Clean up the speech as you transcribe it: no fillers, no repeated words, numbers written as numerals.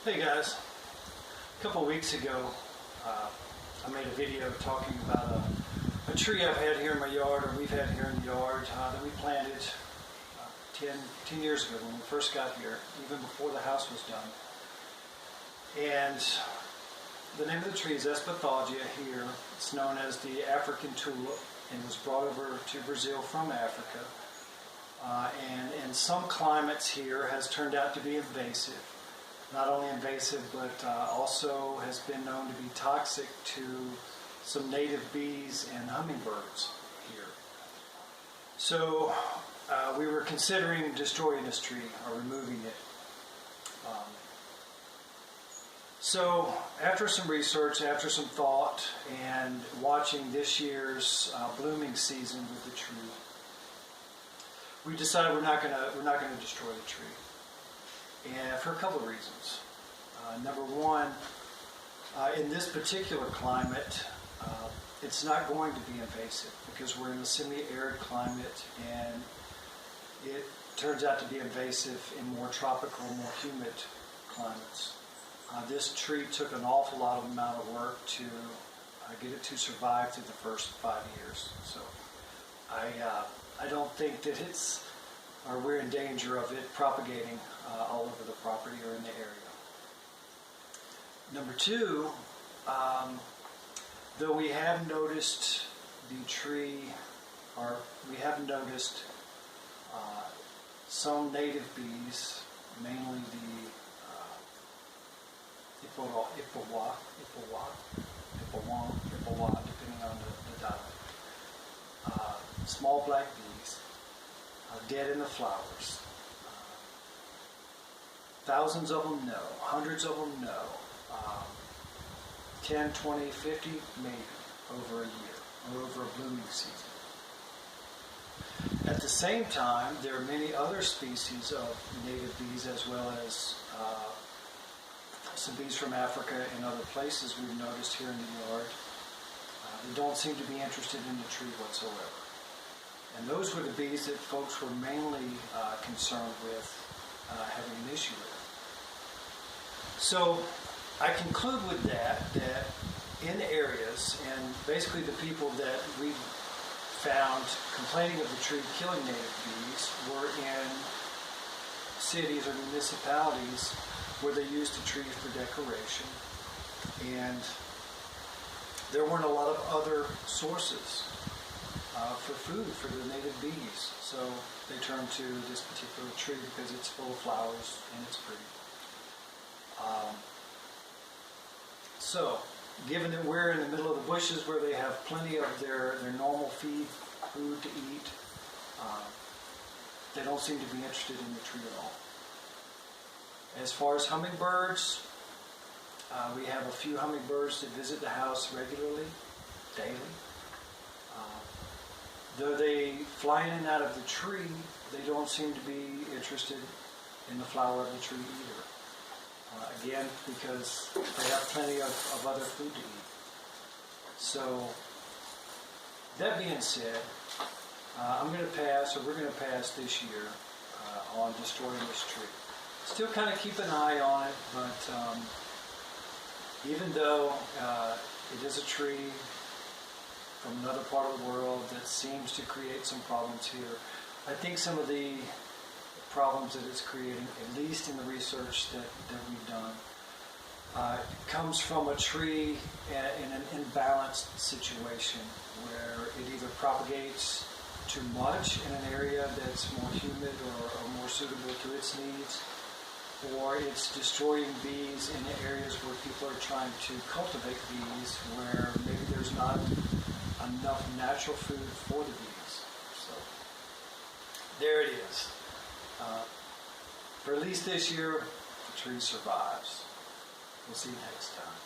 Hey guys, a couple of weeks ago I made a video talking about a tree I've had here in my yard, or we've had here in the yard, that we planted 10 years ago when we first got here, even before the house was done. And the name of the tree is Espathagia here. It's known as the African tulip and was brought over to Brazil from Africa. And in some climates here has turned out to be invasive. Not only invasive, but also has been known to be toxic to some native bees and hummingbirds here. So we were considering destroying this tree or removing it. So after some research, after some thought, and watching this year's blooming season with the tree, we decided we're not going to destroy the tree. And for a couple of reasons. Number one, in this particular climate, it's not going to be invasive because we're in a semi-arid climate, and it turns out to be invasive in more tropical, more humid climates. This tree took an awful lot of amount of work to get it to survive through the first 5 years. So I don't think that we're in danger of it propagating all over the property or in the area. Number two, though we have noticed the tree, or we have noticed some native bees, mainly the Ipawa, depending on the dialect. Small black bees dead in the flowers. Thousands of them, no. Hundreds of them, no. 10, 20, 50, maybe, over a year, or over a blooming season. At the same time, there are many other species of native bees, as well as some bees from Africa and other places we've noticed here in the yard that don't seem to be interested in the tree whatsoever. And those were the bees that folks were mainly concerned with having an issue with. So I conclude with that in areas, and basically the people that we found complaining of the tree killing native bees were in cities or municipalities where they used the trees for decoration, and there weren't a lot of other sources for food for the native bees. So they turned to this particular tree because it's full of flowers and it's pretty. So given that we're in the middle of the bushes where they have plenty of their normal food to eat, they don't seem to be interested in the tree at all. As far as hummingbirds, we have a few hummingbirds that visit the house regularly, daily. Though they fly in and out of the tree, they don't seem to be interested in the flower of the tree either. Again, because they have plenty of other food to eat. So, that being said, we're going to pass this year on destroying this tree. Still kind of keep an eye on it, but even though it is a tree from another part of the world that seems to create some problems here, I think some of the problems that it's creating, at least in the research that we've done, comes from a tree in an imbalanced situation where it either propagates too much in an area that's more humid or more suitable to its needs, or it's destroying bees in the areas where people are trying to cultivate bees where maybe there's not enough natural food for the bees. So there it is. For at least this year, the tree survives. We'll see you next time.